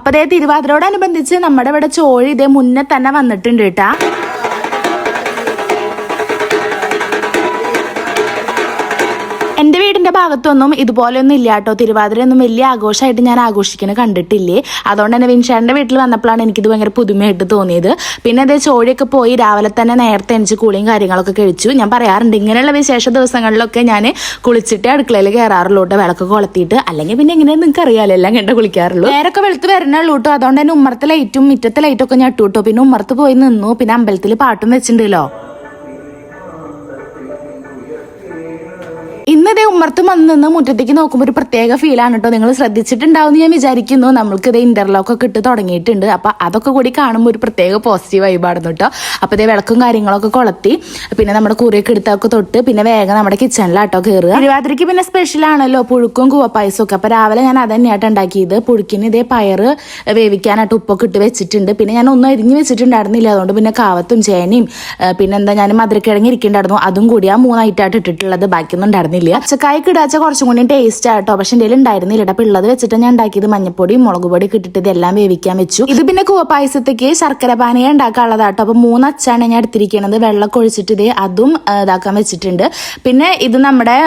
അപ്പൊ അതേ തിരുവാതിരയോടനുബന്ധിച്ച് നമ്മുടെ ഇവിടെ ചോഴി ഇതേ മുന്നേ തന്നെ വന്നിട്ടുണ്ട് കേട്ടാ. എൻ്റെ വീടിൻ്റെ ഭാഗത്തൊന്നും ഇതുപോലെയൊന്നും ഇല്ല കേട്ടോ. തിരുവാതിരയൊന്നും വലിയ ആഘോഷമായിട്ട് ഞാൻ ആഘോഷിക്കുന്നത് കണ്ടിട്ടില്ലേ. അതുകൊണ്ട് തന്നെ വിൻഷാറിൻ്റെ വീട്ടിൽ വന്നപ്പോഴാണ് എനിക്കിത് ഭയങ്കര പുതുമയായിട്ട് തോന്നിയത്. പിന്നെ അതേ ചോഴിയൊക്കെ പോയി രാവിലെ തന്നെ നേരത്തെ എണിച്ച് കുളിയും കാര്യങ്ങളൊക്കെ കഴിച്ചു. ഞാൻ പറയാറുണ്ട് ഇങ്ങനെയുള്ള വിശേഷ ദിവസങ്ങളിലൊക്കെ ഞാൻ കുളിച്ചിട്ട് അടുക്കളയിൽ കയറാറുള്ളൂ കേട്ടോ, വിളക്ക് കൊളുത്തിയിട്ട്. അല്ലെങ്കിൽ പിന്നെ എങ്ങനെയാണെന്ന് നിങ്ങൾക്ക് അറിയാമല്ലോ, എല്ലാം കണ്ട കുളിക്കാറുള്ളൂ. നേരൊക്കെ വെളുത്ത് വരണുള്ളൂ കേട്ടോ. അതുകൊണ്ട് തന്നെ ഉമ്മറത്തെ ലൈറ്റും മുറ്റത്തെ ലൈറ്റൊക്കെ ഞാൻ ഇട്ടു കേട്ടോ. പിന്നെ ഉമ്മറത്ത് പോയി നിന്നു. പിന്നെ അമ്പലത്തിൽ പാട്ടും വെച്ചിട്ടുണ്ടല്ലോ. ഇന്നതേ ഉമ്മർത്തും വന്ന് നിന്ന് മുറ്റത്തേക്ക് നോക്കുമ്പോൾ ഒരു പ്രത്യേക ഫീലാണ് കേട്ടോ. നിങ്ങൾ ശ്രദ്ധിച്ചിട്ടുണ്ടാവും ഞാൻ വിചാരിക്കുന്നു. നമ്മൾക്ക് ഇതേ ഇന്റർലോക്ക് ഒക്കെ ഇട്ട് തുടങ്ങിയിട്ടുണ്ട്. അപ്പൊ അതൊക്കെ കൂടി കാണുമ്പോൾ ഒരു പ്രത്യേക പോസിറ്റീവ് വൈബായിരുന്നു കേട്ടോ. അപ്പൊ ഇതേ വിളക്കും കാര്യങ്ങളൊക്കെ കൊളുത്തി പിന്നെ നമ്മുടെ കുറിയൊക്കെ എടുത്തൊക്കെ തൊട്ട് പിന്നെ വേഗം നമ്മുടെ കിച്ചണിലാട്ടോ കയറുക. തിരുവാതിരയ്ക്ക് പിന്നെ സ്പെഷ്യൽ ആണല്ലോ പുഴുക്കും കൂവപ്പായസം ഒക്കെ. അപ്പൊ രാവിലെ ഞാൻ അത് തന്നെയായിട്ട് ഉണ്ടാക്കിയത്. പുഴുക്കിന് ഇതേ പയറ് വേവിക്കാനായിട്ട് ഉപ്പൊക്കെ ഇട്ട് വെച്ചിട്ടുണ്ട്. പിന്നെ ഞാൻ ഒന്നും അരിഞ്ഞ് വെച്ചിട്ടുണ്ടായിരുന്നില്ല. അതുകൊണ്ട് പിന്നെ കാവത്തും ചേനയും പിന്നെന്താ ഞാൻ മധുരക്കിഴങ്ങ് ഇരിക്കുന്നുണ്ടായിരുന്നു. അതും കൂടി ആ 3 ഐറ്റായിട്ട് ഇട്ടിട്ടുള്ളത്. ബാക്കിയൊന്നും ഉണ്ടായിരുന്നില്ല. പച്ചക്കായ്ക്ക് ഇടാച്ച കുറച്ചും കൂടി ടേസ്റ്റ് ആട്ടോ. പക്ഷെ എൻ്റെ ഉണ്ടായിരുന്നില്ല. അപ്പൊ ഉള്ളത് വെച്ചിട്ട് ഞാൻ ഉണ്ടാക്കിയത് മഞ്ഞപ്പൊടിയും മുളക് പൊടി ഇട്ടിട്ട് ഇതെല്ലാം വേവിക്കാൻ വെച്ചു. ഇത് പിന്നെ കൂവപ്പായസത്തേക്ക് ശർക്കര പാനീയം ഉണ്ടാക്കാനുള്ളതാട്ടോ. അപ്പൊ 3 അച്ചാണ് ഞാൻ എടുത്തിരിക്കുന്നത്. വെള്ളം ഒഴിച്ചിട്ട് ഇതേ അതും ഇതാക്കാൻ വെച്ചിട്ടുണ്ട്. പിന്നെ ഇത് നമ്മുടെ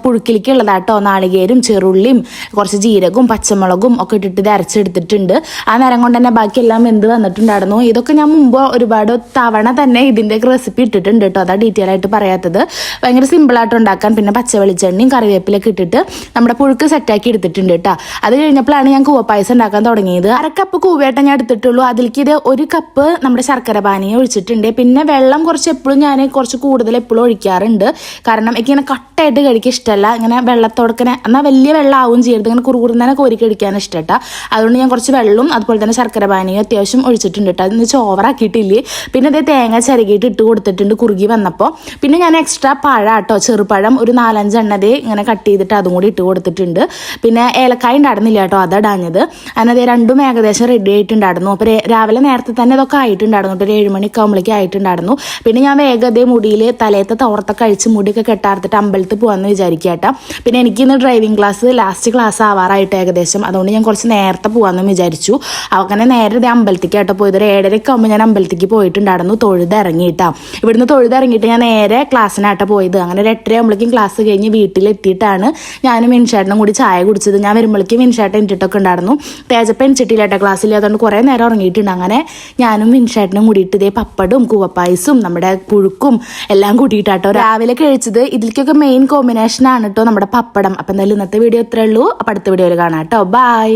പുഴുക്കിലേക്ക് ഉള്ളതാട്ടോ. നാളികേരും ചെറുള്ളിയും കുറച്ച് ജീരകവും പച്ചമുളകും ഒക്കെ ഇട്ടിട്ട് ഇത് അരച്ചെടുത്തിട്ടുണ്ട്. ആ നേരം കൊണ്ട് തന്നെ ബാക്കിയെല്ലാം എന്ത് വന്നിട്ടുണ്ടായിരുന്നു. ഇതൊക്കെ ഞാൻ മുമ്പ് ഒരുപാട് തവണ തന്നെ ഇതിന്റെ റെസിപ്പി ഇട്ടിട്ടുണ്ട് കേട്ടോ. അതാ ഡീറ്റെയിൽ ആയിട്ട് പറയാത്തത്. ഭയങ്കര സിമ്പിൾ ആയിട്ട് ഉണ്ടാക്കാൻ. പിന്നെ പച്ച വെളിച്ചെണ്ണയും കറിവേപ്പിലൊക്കെ ഇട്ടിട്ട് നമ്മുടെ പുഴുക്ക് സെറ്റാക്കി എടുത്തിട്ടുണ്ട് കേട്ടോ. അത് കഴിഞ്ഞപ്പോഴാണ് ഞാൻ കൂവപ്പായസം ഉണ്ടാക്കാൻ തുടങ്ങിയത്. 1/2 കപ്പ് കൂവയായിട്ട് ഞാൻ എടുത്തിട്ടുള്ളൂ. അതിലേക്ക് ഇത് 1 കപ്പ് നമ്മുടെ ശർക്കര പാനീയം ഒഴിച്ചിട്ടുണ്ട്. പിന്നെ വെള്ളം കുറച്ച് എപ്പോഴും ഞാൻ കുറച്ച് കൂടുതൽ എപ്പോഴും ഒഴിക്കാറുണ്ട്. കാരണം എനിക്കിങ്ങനെ കട്ടായിട്ട് കഴിക്കാൻ ഇഷ്ടമല്ല. ഇങ്ങനെ വെള്ളത്തോടക്കനെ എന്നാൽ വലിയ വെള്ളം ആവും ചെയ്യരുത്. ഇങ്ങനെ കുറുകുറുന്നനെ കോരി കഴിക്കാൻ ഇഷ്ടട്ടാ. അതുകൊണ്ട് ഞാൻ കുറച്ച് വെള്ളം അതുപോലെ തന്നെ ശർക്കര പാനീയം അത്യാവശ്യം ഒഴിച്ചിട്ടുണ്ട് കേട്ടോ. അതെന്ന് വെച്ചാൽ ഓവറാക്കിയിട്ടില്ലേ. പിന്നെ അതേ തേങ്ങ ചിരകിയിട്ട് ഇട്ട് കൊടുത്തിട്ടുണ്ട് കുറുകി വന്നപ്പോൾ. പിന്നെ ഞാൻ എക്സ്ട്രാ പഴം കേട്ടോ, ചെറുപഴം ഒരു 4-5 എണ്ണതേ ഇങ്ങനെ കട്ട് ചെയ്തിട്ട് അതും കൂടി ഇട്ട് കൊടുത്തിട്ടുണ്ട്. പിന്നെ ഏലക്കായ ഉണ്ടായിരുന്നില്ല കേട്ടോ, അതടാഞ്ഞത്. അതിനതേ രണ്ടും ഏകദേശം റെഡി ആയിട്ടുണ്ടായിരുന്നു. അപ്പോൾ രാവിലെ നേരത്തെ തന്നെ ഇതൊക്കെ ആയിട്ടുണ്ടായിരുന്നു കേട്ടോ. ഒരു 7 മണിക്ക് ആകുമ്പോഴേക്കും ആയിട്ടുണ്ടായിരുന്നു. പിന്നെ ഞാൻ വേഗം അതേ മുടിയിൽ തലേത്തെ തോർത്തൊക്കെ അഴിച്ച് മുടിയൊക്കെ കെട്ടാർത്തിട്ട് അമ്പലത്തിൽ പോകാമെന്ന് വിചാരിക്കാട്ടോ. പിന്നെ എനിക്കിന്ന് ഡ്രൈവിംഗ് ക്ലാസ് ലാസ്റ്റ് ക്ലാസ് ആവാറായിട്ട് ഏകദേശം. അതുകൊണ്ട് ഞാൻ കുറച്ച് നേരത്തെ പോകാമെന്ന് വിചാരിച്ചു. അങ്ങനെ നേരെ ഇതേ അമ്പലത്തേക്ക് ആട്ടോ പോയത്. ഒരു 7:30 ആകുമ്പോൾ ഞാൻ അമ്പലത്തേക്ക് പോയിട്ടുണ്ടായിരുന്നു. തൊഴുതിറങ്ങിയിട്ടാ. ഇവിടുന്ന് തൊഴുതിറങ്ങിയിട്ട് ഞാൻ നേരെ ക്ലാസ്സിനാട്ടോ പോയത്. അങ്ങനെ ഒരു 8:30 ആകുമ്പോഴേക്കും ക്ലാസ് കഴിഞ്ഞ് വീട്ടിലെത്തിയിട്ടാണ് ഞാനും മിൻഷാട്ടിനും കൂടി ചായ കുടിച്ചത്. ഞാൻ വരുമ്പോഴേക്കും മിൻഷാട്ട് എണിച്ചിട്ടൊക്കെ ഉണ്ടായിരുന്നു. തേജപ്പ എണിച്ചിട്ടില്ല കേട്ടോ, ക്ലാസ്സിൽ. അതുകൊണ്ട് കുറേ നേരം ഉറങ്ങിയിട്ടുണ്ട്. അങ്ങനെ ഞാനും മിൻഷാട്ടിനും കൂടിയിട്ട് ഇതേ പപ്പടും കൂവപ്പായസും നമ്മുടെ പുഴുക്കും എല്ലാം കൂട്ടിയിട്ടാട്ടോ രാവിലെ കഴിച്ചത്. ഇതിലേക്കൊക്കെ മെയിൻ കോമ്പിനേഷൻ ആണ് കേട്ടോ നമ്മുടെ പപ്പടം. അപ്പം എന്തായാലും ഇന്നത്തെ വീഡിയോ ഇത്രയേ ഉള്ളൂ. അപ്പം അടുത്ത വീഡിയോയിൽ കാണാം കേട്ടോ. ബൈ.